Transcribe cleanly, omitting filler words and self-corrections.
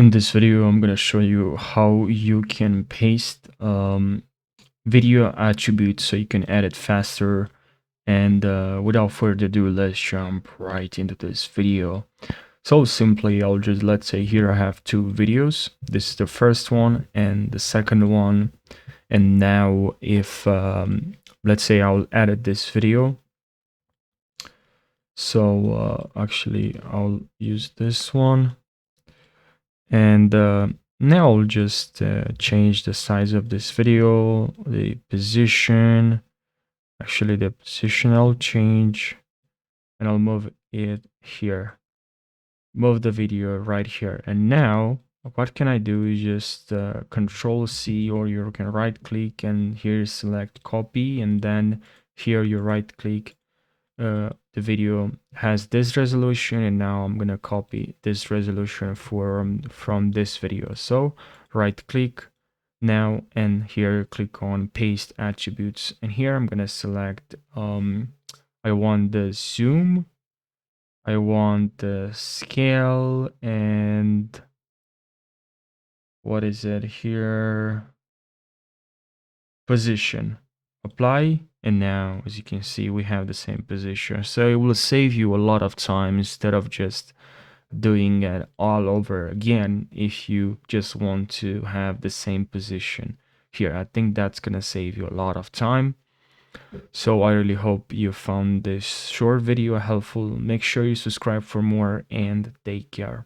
In this video, I'm going to show you how you can paste video attributes so you can edit faster. And without further ado, let's jump right into this video. So simply, I'll just, let's say here I have two videos. This is the first one and the second one. And now if, let's say I'll edit this video. So actually, I'll use this one. And now I'll just change the size of this video, the position. Actually, the position I'll change, and I'll move it here. Move the video right here. And now what can I do is just Control C, or you can right click and here select copy, and then here you right click. The video has this resolution, and now I'm gonna copy this resolution from this video. So right click now, and here click on paste attributes, and here I'm gonna select I want the zoom, I want the scale, and what is it here, position. Apply, and now as you can see we have the same position. So it will save you a lot of time instead of just doing it all over again. If you just want to have the same position here, I think that's gonna save you a lot of time. So I really hope you found this short video helpful. Make sure you subscribe for more, and take care.